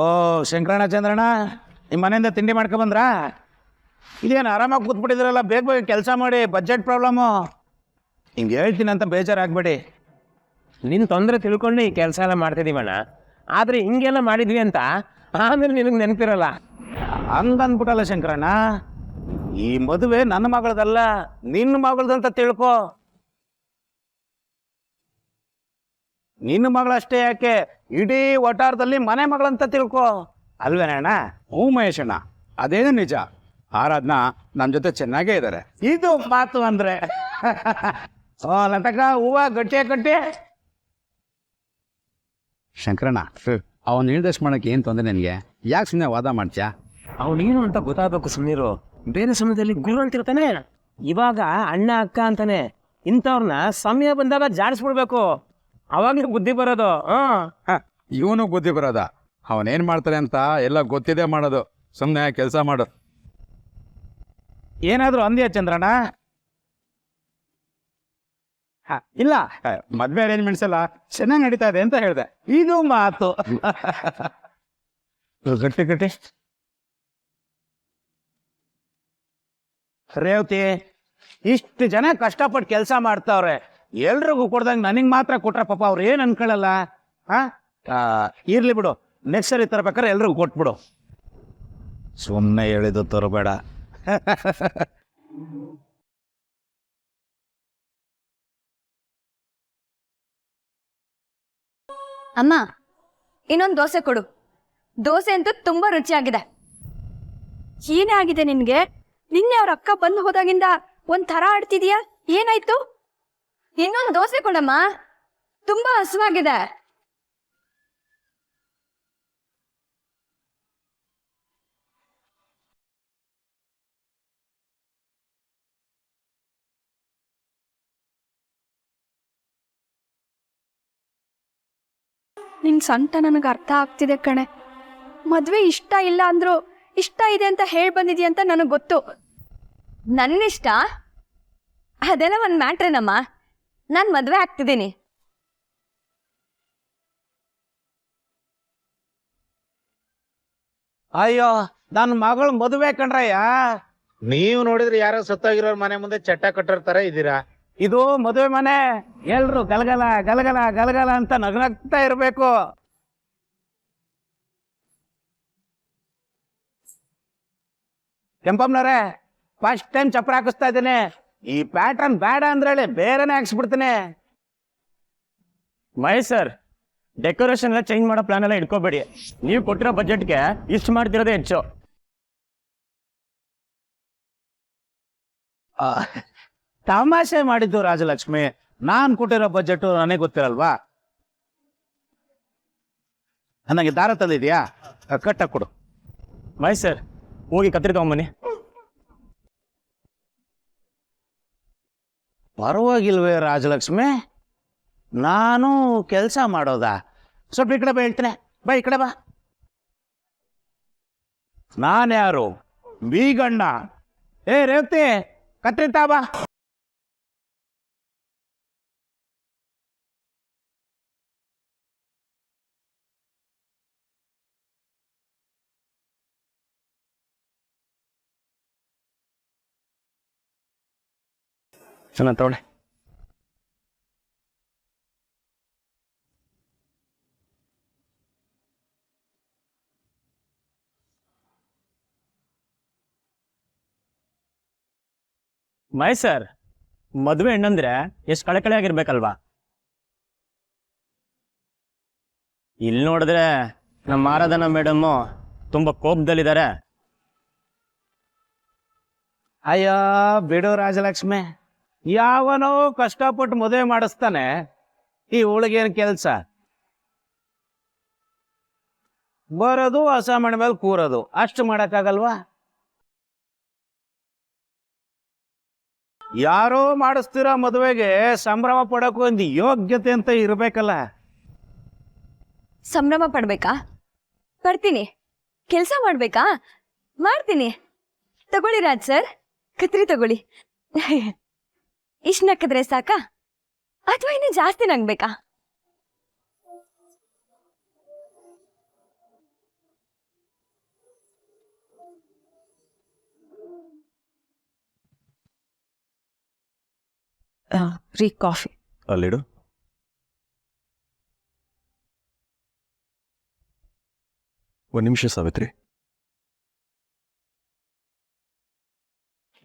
ಓ ಶಂಕರಣ್ಣ ಚಂದ್ರಣ್ಣ, ನಿಮ್ಮ ಮನೆಯಿಂದ ತಿಂಡಿ ಮಾಡ್ಕೊಬಂದ್ರಾ? ಇದೇನು ಆರಾಮಾಗಿ ಕೂತ್ಬಿಟ್ಟಿದ್ರಲ್ಲ, ಬೇಗ ಬೇಗ ಕೆಲಸ ಮಾಡಿ, ಬಜೆಟ್ ಪ್ರಾಬ್ಲಮ್ಮು. ಹಿಂಗೆ ಹೇಳ್ತೀನಿ ಅಂತ ಬೇಜಾರಾಗಬೇಡಿ. ನಿನ್ನ ತೊಂದರೆ ತಿಳ್ಕೊಂಡು ಈ ಕೆಲಸ ಎಲ್ಲ ಮಾಡ್ತಿದ್ದೀವಣ್ಣ. ಆದರೆ ಹಿಂಗೆಲ್ಲ ಮಾಡಿದ್ವಿ ಅಂತ ಆಮೇಲೆ ನಿನಗೆ ನೆನಪಿರಲ್ಲ. ಹಂಗಂದ್ಬಿಟ್ಟಲ್ಲ ಶಂಕರಣ್ಣ, ಈ ಮದುವೆ ನನ್ನ ಮಗಳದಲ್ಲ, ನಿನ್ನ ಮಗಳದಂತ ತಿಳ್ಕೊ. ನಿನ್ನ ಮಗಳಷ್ಟೇ ಯಾಕೆ, ಇಡೀ ವಟಾರದಲ್ಲಿ ಮನೆ ಮಗಳಂತ ತಿಳ್ಕೊ, ಅಲ್ವೇನಣ್ಣ? ಹ್ಞೂ ಮಹೇಶಣ್ಣ, ಅದೇನು ನಿಜ. ಆರಾಧನಾ ನಮ್ಮ ಜೊತೆ ಚೆನ್ನಾಗೇ ಇದ್ದಾರೆ. ಇದು ಮಾತು ಅಂದ್ರೆ. ಓ ಲತಕ, ಹೂವ ಗಟ್ಟಿಯ ಕಟ್ಟಿ. ಶಂಕರಣ್ಣ, ಅವನು ನಿರ್ದೇಶ ಮಾಡೋಕ್ಕೆ ಏನು ತೊಂದರೆ ನನಗೆ? ಯಾಕೆ ಸುಮ್ಮನೆ ವಾದ ಮಾಡ್ತೀಯಾ? ಅವನೇನು ಅಂತ ಗೊತ್ತಾಗಬೇಕು, ಸುಮ್ಮನಿರು. ಬೇರೆ ಸಮಯದಲ್ಲಿ ಗುರು ಅಂತಿರ್ತಾನೆ, ಇವಾಗ ಅಣ್ಣ ಅಕ್ಕ ಅಂತಾನೆ. ಇಂಥವ್ರನ್ನ ಸಮಯ ಬಂದಾಗ ಜಾಡಿಸ್ಬಿಡ್ಬೇಕು, ಅವಾಗಲೇ ಬುದ್ಧಿ ಬರೋದು. ಇವನು ಬುದ್ಧಿ ಬರೋದ? ಅವನೇನು ಮಾಡ್ತಾರೆ ಅಂತ ಎಲ್ಲ ಗೊತ್ತಿದೆ ಮಾಡೋದು. ಸುಮ್ಮನೆ ಕೆಲಸ ಮಾಡು. ಏನಾದರೂ ಅಂದ್ಯಾ ಚಂದ್ರಣ್ಣ? ಇಲ್ಲ, ಮದುವೆ ಅರೇಂಜ್ಮೆಂಟ್ಸ್ ಎಲ್ಲ ಚೆನ್ನಾಗಿ ನಡೀತಾ ಇದೆ ಅಂತ ಹೇಳಿದೆ. ಇದು ಮಾತು. ಗಟ್ಟಿ ಗಟ್ಟಿ. ರೇವತಿ, ಇಷ್ಟು ಜನ ಕಷ್ಟಪಟ್ಟು ಕೆಲಸ ಮಾಡ್ತಾವ್ರೆ, ಎಲ್ರಿಗೂ ಕೊಡ್ದಂಗೆ ನನಗೆ ಮಾತ್ರ ಕೊಟ್ರೆ ಪಾಪ ಅವ್ರು ಏನು ಅನ್ಕೊಳ್ಳಲ್ಲ. ಇರ್ಲಿ ಬಿಡು, ನೆಕ್ಸ್ಟ್ ಸರಿ ತರಬೇಕಾದ್ರೆ ಎಲ್ರಿಗೂ ಕೊಟ್ಬಿಡು. ಸುಮ್ಮನೆ ಹೇಳಿದ್ದು ತರಬೇಡ. ಅಮ್ಮ, ಇನ್ನೊಂದು ದೋಸೆ ಕೊಡು. ದೋಸೆ ಅಂತೂ ತುಂಬಾ ರುಚಿಯಾಗಿದೆ. ಏನೇ ಆಗಿದೆ ನಿನ್ಗೆ? ನಿನ್ನೆ ಅವ್ರ ಅಕ್ಕ ಬಂದು ಹೋದಾಗಿಂದ ಒಂಥರ ಆಡ್ತಿದ್ಯಾ, ಏನಾಯ್ತು? ಇನ್ನೊಂದು ದೋಸೆ ಕೊಡಮ್ಮ, ತುಂಬಾ ಹಸುವಾಗಿದೆ. ನಿನ್ ಸಂತ ನನಗೆ ಅರ್ಥ ಆಗ್ತಿದೆ ಕಣೆ. ಮದ್ವೆ ಇಷ್ಟ ಇಲ್ಲ ಅಂದ್ರು ಇಷ್ಟ ಇದೆ ಅಂತ ಹೇಳಿ ಬಂದಿದ್ಯಾ ಅಂತ ನನಗೆ ಗೊತ್ತು. ನನ್ನಿಷ್ಟ ಅದೆಲ್ಲ ಒಂದು ಮ್ಯಾಟ್ರೇನಮ್ಮ. ನಾನು ಮದ್ವೆ ಆಗ್ತಿದ್ದೀನಿ. ಅಯ್ಯೋ, ನನ್ನ ಮಗಳು ಮದುವೆ ಕಣ್ರಯ್ಯ. ನೀವು ನೋಡಿದ್ರೆ ಯಾರೋ ಸತ್ತೋಗಿರೋರ್ ಮನೆ ಮುಂದೆ ಚಟ್ಟ ಕಟ್ಟಿರ್ತಾರೆ ಇದ್ದೀರಾ. ಇದು ಮದುವೆ ಮನೆ, ಎಲ್ರು ಗಲಗಲ ಗಲಗಲ ಗಲಗಲ ಅಂತ ನಗ್ನಗ್ತಾ ಇರ್ಬೇಕು. ಕೆಂಪಮ್ಮನವ್ರೆ, ಫಸ್ಟ್ ಟೈಮ್ ಚಪ್ರ ಹಾಕಿಸ್ತಾ ಇದ್ದೇನೆ. ಈ ಪ್ಯಾಟರ್ನ್ ಬೇಡ ಅಂದ್ರೆ ಬೇರೆನೆ ಹಾಕ್ಸ್ಬಿಡ್ತೇನೆ. ಮಹೇಶ್ ಸರ್, ಡೆಕೋರೇಷನ್ ಎಲ್ಲ ಚೇಂಜ್ ಮಾಡೋ ಪ್ಲಾನ್ ಎಲ್ಲ ಇಟ್ಕೋಬೇಡಿ. ನೀವು ಕೊಟ್ಟಿರೋ ಬಜೆಟ್ಗೆ ಇಷ್ಟು ಮಾಡ್ತಿರೋದೇ ಹೆಚ್ಚು. ತಮಾಷೆ ಮಾಡಿದ್ದು ರಾಜಲಕ್ಷ್ಮಿ. ನಾನ್ ಕೊಟ್ಟಿರೋ ಬಜೆಟ್ ನನಗೆ ಗೊತ್ತಿರಲ್ವಾ? ನನಗೆ ದಾರ ತಂದಿದ್ಯಾ? ಕಟ್ಟ ಕೊಡು. ಮಹೇಶ್ ಸರ್, ಹೋಗಿ ಕತ್ರಿ ತಗೊಂಬನ್ನಿ. ಪರವಾಗಿಲ್ವೇ ರಾಜಲಕ್ಷ್ಮಿ? ನಾನು ಕೆಲಸ ಮಾಡೋದಾ? ಸ್ವಲ್ಪ ಈ ಕಡೆ ಬಾ, ಹೇಳ್ತೇನೆ. ಬಾ, ಈ ಕಡೆ ಬಾ. ನಾನ್ಯಾರು? ಬೀಗಣ್ಣ. ಏ ರೇವತಿ, ಕತ್ರಿತಾ ಬಾ. ಚೆನ್ನಾಗಿ ತಗೊಳ್ಳಿ. ಮಹೇಶ್ ಸರ್, ಮದುವೆ ಹೆಣ್ಣಂದ್ರೆ ಎಷ್ಟು ಕಳೆ ಆಗಿರ್ಬೇಕಲ್ವಾ? ಇಲ್ಲಿ ನೋಡಿದ್ರೆ ನಮ್ಮ ಆರಾಧನಾ ಮೇಡಮ್ಮು ತುಂಬಾ ಕೋಪದಲ್ಲಿದ್ದಾರೆ. ಅಯ್ಯೋ ಬಿಡು ರಾಜಲಕ್ಷ್ಮಿ, ಯಾವನೋ ಕಷ್ಟಪಟ್ಟು ಮದುವೆ ಮಾಡಿಸ್ತಾನೆ. ಈ ಉಳಿಗೇನು ಕೆಲಸ? ಬರೋದು ಅಸಾಮಣೆ ಮೇಲೆ ಕೂರೋದು, ಅಷ್ಟು ಮಾಡೋಕ್ಕಾಗಲ್ವಾ? ಯಾರೋ ಮಾಡಿಸ್ತಿರೋ ಮದುವೆಗೆ ಸಂಭ್ರಮ ಪಡೋಕೆ ಒಂದು ಯೋಗ್ಯತೆ ಅಂತ ಇರಬೇಕಲ್ಲ. ಸಂಭ್ರಮ ಪಡ್ಬೇಕಾ? ಪಡ್ತೀನಿ. ಕೆಲಸ ಮಾಡ್ಬೇಕಾ? ಮಾಡ್ತೀನಿ. ತಗೊಳ್ಳಿ ರಾಜ್ ಸರ್, ಕತ್ರಿ ತಗೊಳ್ಳಿ. ಇಷ್ಟು ನಕ್ಕಿದ್ರೆ ಸಾಕಾ ಅಥವಾ ಇನ್ನೂ ಜಾಸ್ತಿ ನಗ್ಬೇಕಾ? ರೀ ಕಾಫಿ. ಅಲ್ಲಿಡು. ಒಂದು ನಿಮಿಷ ಸಾವಿತ್ರಿ,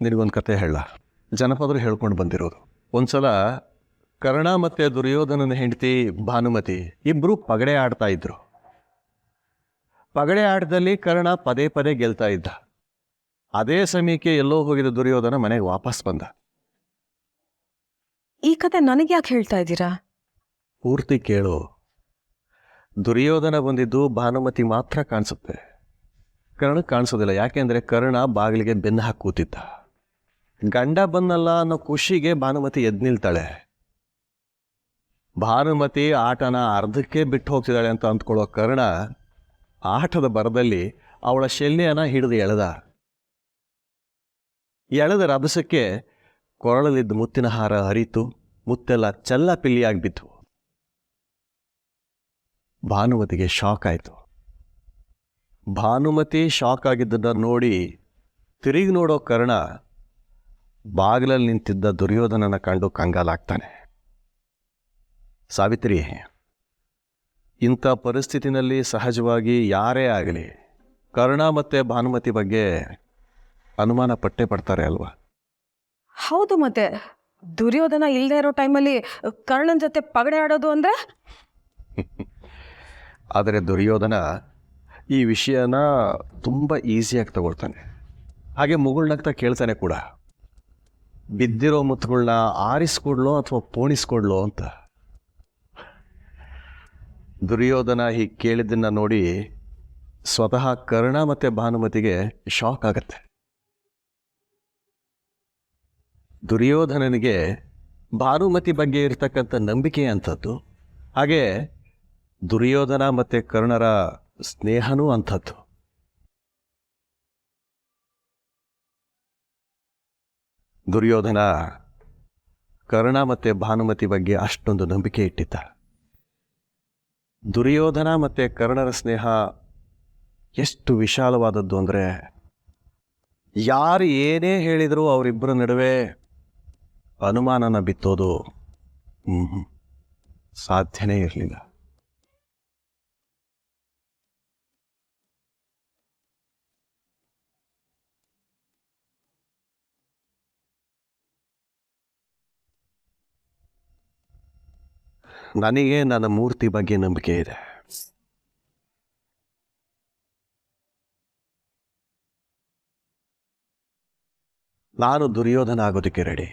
ನಿನಗೊಂದು ಕತೆ ಹೇಳ. ಜನಪದರು ಹೇಳ್ಕೊಂಡು ಬಂದಿರೋದು. ಒಂದ್ಸಲ ಕರ್ಣ ಮತ್ತೆ ದುರ್ಯೋಧನನ ಹೆಂಡತಿ ಭಾನುಮತಿ ಇಬ್ರು ಪಗಡೆ ಆಡ್ತಾ ಇದ್ರು. ಪಗಡೆ ಆಟದಲ್ಲಿ ಕರ್ಣ ಪದೇ ಪದೇ ಗೆಲ್ತಾ ಇದ್ದ. ಅದೇ ಸಮಯಕ್ಕೆ ಎಲ್ಲೋ ಹೋಗಿದ್ದ ದುರ್ಯೋಧನ ಮನೆಗೆ ವಾಪಸ್ ಬಂದ. ಈ ಕತೆ ನನಗೆ ಯಾಕೆ ಹೇಳ್ತಾ ಇದ್ದೀರಾ? ಪೂರ್ತಿ ಕೇಳು. ದುರ್ಯೋಧನ ಬಂದಿದ್ದು ಭಾನುಮತಿ ಮಾತ್ರ ಕಾಣಿಸುತ್ತೆ, ಕರ್ಣ ಕಾಣಿಸೋದಿಲ್ಲ. ಯಾಕೆಂದ್ರೆ ಕರ್ಣ ಬಾಗಿಲಿಗೆ ಬೆನ್ನು ಹಾಕಿ ಕೂತಿದ್ದ. ಗಂಡ ಬಂದಲ್ಲ ಅನ್ನೋ ಖುಷಿಗೆ ಭಾನುಮತಿ ಎದ್ದು ನಿಲ್ತಾಳೆ. ಭಾನುಮತಿ ಆಟನ ಅರ್ಧಕ್ಕೆ ಬಿಟ್ಟು ಹೋಗ್ತಿದ್ದಾಳೆ ಅಂತ ಅಂದ್ಕೊಳ್ಳೋ ಕರ್ಣ ಆಟದ ಬರದಲ್ಲಿ ಅವಳ ಶಲ್ಯನ ಹಿಡಿದು ಎಳೆದ ರಭಸಕ್ಕೆ ಕೊರಳಲಿದ್ದ ಮುತ್ತಿನ ಹಾರ ಹರಿತು, ಮುತ್ತೆಲ್ಲ ಚೆಲ್ಲ ಪಿಲ್ಲಿಯಾಗಿ ಬಿತ್ತು. ಭಾನುಮತಿಗೆ ಶಾಕ್ ಆಯಿತು. ಭಾನುಮತಿ ಶಾಕ್ ಆಗಿದ್ದನ್ನು ನೋಡಿ ತಿರುಗಿ ನೋಡೋ ಕರ್ಣ ಬಾಗಿಲಲ್ಲಿ ನಿಂತಿದ್ದ ದುರ್ಯೋಧನನ ಕಂಡು ಕಂಗಾಲಾಗ್ತಾನೆ. ಸಾವಿತ್ರಿ, ಇಂಥ ಪರಿಸ್ಥಿತಿನಲ್ಲಿ ಸಹಜವಾಗಿ ಯಾರೇ ಆಗಲಿ ಕರ್ಣ ಮತ್ತು ಭಾನುಮತಿ ಬಗ್ಗೆ ಅನುಮಾನ ಪಟ್ಟೇ ಪಡ್ತಾರೆ ಅಲ್ವಾ? ಹೌದು, ಮತ್ತೆ ದುರ್ಯೋಧನ ಇಲ್ಲದೆ ಇರೋ ಟೈಮಲ್ಲಿ ಕರ್ಣನ್ ಜೊತೆ ಪಗಡೆ ಆಡೋದು ಅಂದ್ರೆ? ಆದರೆ ದುರ್ಯೋಧನ ಈ ವಿಷಯನ ತುಂಬ ಈಸಿಯಾಗಿ ತಗೊಳ್ತಾನೆ. ಹಾಗೆ ಮುಗುಳ್ನಗ್ತಾ ಕೇಳ್ತಾನೆ ಕೂಡ, ಬಿದ್ದಿರೋ ಮುತ್ತುಗಳನ್ನ ಆರಿಸ್ಕೊಡ್ಲೋ ಅಥವಾ ಪೋಣಿಸ್ಕೊಡ್ಲೋ ಅಂತ. ದುರ್ಯೋಧನ ಹೀಗೆ ಕೇಳಿದ್ದನ್ನು ನೋಡಿ ಸ್ವತಃ ಕರ್ಣ ಮತ್ತು ಭಾನುಮತಿಗೆ ಶಾಕ್ ಆಗತ್ತೆ. ದುರ್ಯೋಧನನಿಗೆ ಭಾನುಮತಿ ಬಗ್ಗೆ ಇರತಕ್ಕಂಥ ನಂಬಿಕೆ ಅಂಥದ್ದು, ಹಾಗೆ ದುರ್ಯೋಧನ ಮತ್ತು ಕರ್ಣರ ಸ್ನೇಹನೂ ಅಂಥದ್ದು. ದುರ್ಯೋಧನ ಕರ್ಣ ಮತ್ತು ಭಾನುಮತಿ ಬಗ್ಗೆ ಅಷ್ಟೊಂದು ನಂಬಿಕೆ ಇಟ್ಟಿದ್ದ. ದುರ್ಯೋಧನ ಮತ್ತು ಕರ್ಣರ ಸ್ನೇಹ ಎಷ್ಟು ವಿಶಾಲವಾದದ್ದು ಅಂದರೆ, ಯಾರು ಏನೇ ಹೇಳಿದರೂ ಅವರಿಬ್ಬರ ನಡುವೆ ಅನುಮಾನನ ಬಿತ್ತೋದು ಸಾಧ್ಯನೇ ಇರಲಿಲ್ಲ. ನನಗೆ ನನ್ನ ಮೂರ್ತಿ ಬಗ್ಗೆ ನಂಬಿಕೆ ಇದೆ. ನಾನು ದುರ್ಯೋಧನ ಆಗೋದಕ್ಕೆ ರೆಡಿ.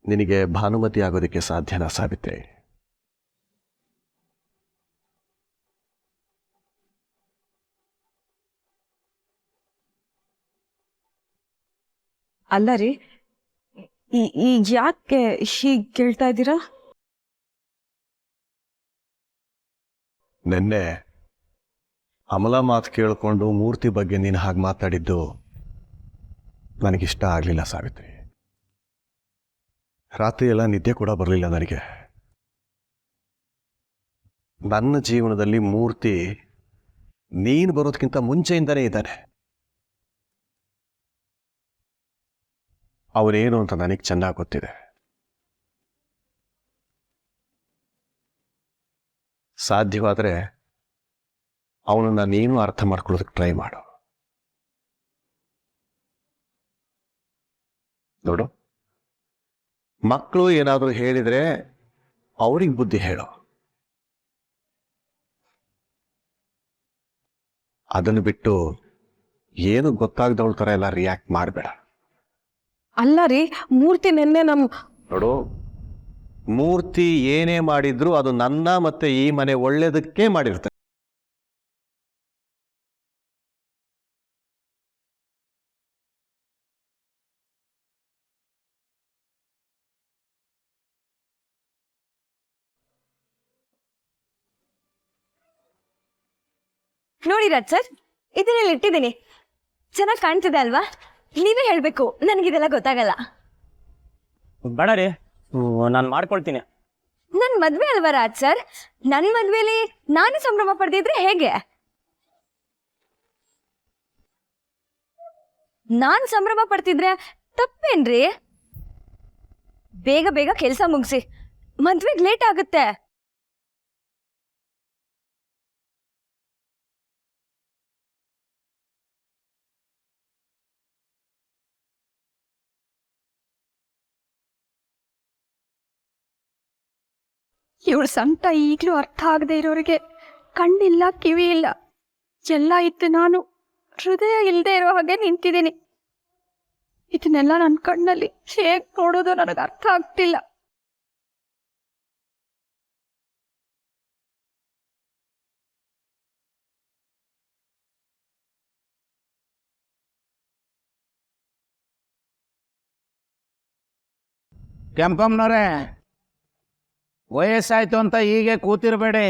ನಿನಗೆ ಭಾನುಮತಿ ಆಗೋದಕ್ಕೆ ಸಾಧ್ಯನಾ ಸಾವಿತ್ರಿ? ಅಲ್ಲ ರೀ, ಈಗ ಯಾಕೆ ಹೀಗೆ ಕೇಳ್ತಾ ಇದ್ದೀರಾ? ನಿನ್ನೆ ಅಮಲ ಮಾತು ಕೇಳಿಕೊಂಡು ಮೂರ್ತಿ ಬಗ್ಗೆ ನೀನು ಹಾಗೆ ಮಾತಾಡಿದ್ದು ನನಗಿಷ್ಟ ಆಗಲಿಲ್ಲ ಸಾವಿತ್ರಿ. ರಾತ್ರಿ ಎಲ್ಲ ನಿದ್ದೆ ಕೂಡ ಬರಲಿಲ್ಲ ನನಗೆ. ನನ್ನ ಜೀವನದಲ್ಲಿ ಮೂರ್ತಿ ನೀನು ಬರೋದಕ್ಕಿಂತ ಮುಂಚೆಯಿಂದನೇ ಇದ್ದಾನೆ. ಅವನೇನು ಅಂತ ನನಗೆ ಚೆನ್ನಾಗಿ ಗೊತ್ತಿದೆ. ಸಾಧ್ಯವಾದರೆ ಅವನನ್ನು ನೀನು ಅರ್ಥ ಮಾಡ್ಕೊಳ್ಳೋದಕ್ಕೆ ಟ್ರೈ ಮಾಡು. ನೋಡು, ಮಕ್ಕಳು ಏನಾದರೂ ಹೇಳಿದರೆ ಅವ್ರಿಗೆ ಬುದ್ಧಿ ಹೇಳು. ಅದನ್ನು ಬಿಟ್ಟು ಏನು ಗೊತ್ತಾಗದವಳ ಥರ ಎಲ್ಲ ರಿಯಾಕ್ಟ್ ಮಾಡಬೇಡ. ಅಲ್ಲ ರೀ, ಮೂರ್ತಿ ನೆನ್ನೆ ನೋಡು, ಮೂರ್ತಿ ಏನೇ ಮಾಡಿದ್ರು ಅದು ನನ್ನ ಮತ್ತೆ ಈ ಮನೆ ಒಳ್ಳೇದಕ್ಕೆ ಮಾಡಿರ್ತಾರೆ. ನೋಡಿ ರಾಜ್ ಸರ್, ಇದನ್ನೆಲ್ಲ ಇಟ್ಟಿದ್ದೀನಿ. ಚೆನ್ನಾಗಿ ಕಾಣ್ತಿದೆ ಅಲ್ವಾ? ನೀವೇ ಹೇಳ್ಬೇಕು, ನನಗಿದೆಲ್ಲ ಗೊತ್ತಾಗಲ್ಲ. ಬೇಡ ರೀ, ನಾನು ಮಾಡ್ಕೊಳ್ತೀನಿ. ನನ್ ಮದ್ವೆ ಅಲ್ವಾ ರಾಜ್ ಸರ್? ನನ್ ಮದ್ವೆಲಿ ನಾನು ಸಂಭ್ರಮ ಪಡೆದಿದ್ರೆ ಹೇಗೆ? ನಾನ್ ಸಂಭ್ರಮ ಪಡ್ತಿದ್ರೆ ತಪ್ಪೇನ್ರಿ? ಬೇಗ ಬೇಗ ಕೆಲ್ಸ ಮುಗಿಸಿ, ಮದ್ವೆಗ್ ಲೇಟ್ ಆಗುತ್ತೆ. ಇವಳ ಸಂಕಟ ಈಗ್ಲೂ ಅರ್ಥ ಆಗದೆ ಇರೋರಿಗೆ ಕಣ್ಣಿಲ್ಲ, ಕಿವಿ ಇಲ್ಲ, ಎಲ್ಲ ಇತ್ತು. ನಾನು ಹೃದಯ ಇಲ್ಲದೆ ಇರೋ ಹಾಗೆ ನಿಂತಿದ್ದೀನಿ. ಇದನ್ನೆಲ್ಲ ನನ್ನ ಕಣ್ಣಲ್ಲಿ ಹೇಗ್ ನೋಡೋದು ನನಗೆ ಅರ್ಥ ಆಗ್ತಿಲ್ಲ. ಕೆಂಪಮ್ಮನವ್ರೆ, ವಯಸ್ಸಾಯ್ತು ಅಂತ ಹೀಗೆ ಕೂತಿರ್ಬೇಡಿ.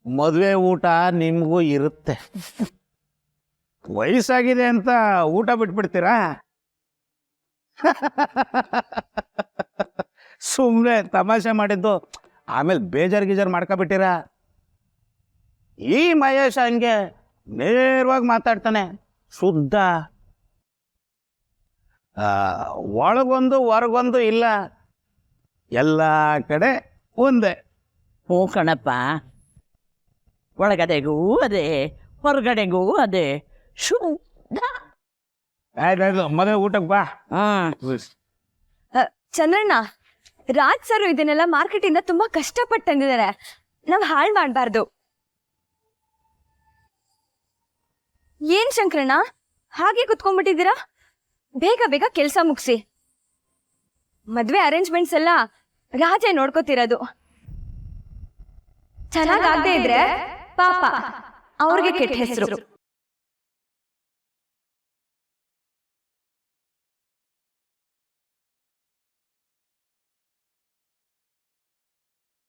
ಮದುವೆ ಊಟ ನಿಮಗೂ ಇರುತ್ತೆ. ವಯಸ್ಸಾಗಿದೆ ಅಂತ ಊಟ ಬಿಟ್ಬಿಡ್ತೀರಾ? ಸುಮ್ಮನೆ ತಮಾಷೆ ಮಾಡಿದ್ದು, ಆಮೇಲೆ ಬೇಜಾರು ಗೀಜಾರು ಮಾಡ್ಕೊಬಿಟ್ಟಿರಾ? ಈ ಮಹೇಶ ಹಂಗೆ ನೇರವಾಗಿ ಮಾತಾಡ್ತಾನೆ, ಶುದ್ಧ. ಒಳಗೊಂದು ಹೊರಗೊಂದು ಇಲ್ಲ, ಎಲ್ಲ ಕಡೆ ಒಂದೇ. ಹ್ಞೂ ಕಣಪ್ಪ, ಒಳಗಡೆಗೂ ಅದೇ, ಹೊರಗಡೆಗೂ ಅದೇ. ಶುದ್ಧ. ಆಯ್ತಾಯ್ತು, ಮದುವೆ ಊಟಕ್ಕೆ ಬಾ. ಚಂದ್ರಣ್ಣ, ರಾಜ್ ಸರ್ ಇದನ್ನೆಲ್ಲ ಮಾರ್ಕೆಟಿಂದ ತುಂಬಾ ಕಷ್ಟಪಟ್ಟು ತಂದಿದ್ದಾರೆ. ನಾವ್ ಹಾಳು ಮಾಡಬಾರ್ದು. ಏನ್ ಶಂಕರಣ್ಣ ಹಾಗೆ ಕುತ್ಕೊಂಡ್ಬಿಟ್ಟಿದ್ದೀರಾ? ಬೇಗ ಬೇಗ ಕೆಲ್ಸ ಮುಗಿಸಿ. ಮದ್ವೆ ಅರೇಂಜ್ಮೆಂಟ್ಸ್ ಎಲ್ಲ ರಾಜೇ ನೋಡ್ಕೋತಿರೋದು. ಚೆನ್ನಾಗಾಗದೆ ಇದ್ರೆ ಪಾಪ ಅವ್ರಿಗೆ ಕೆಟ್ಟ ಹೆಸರು.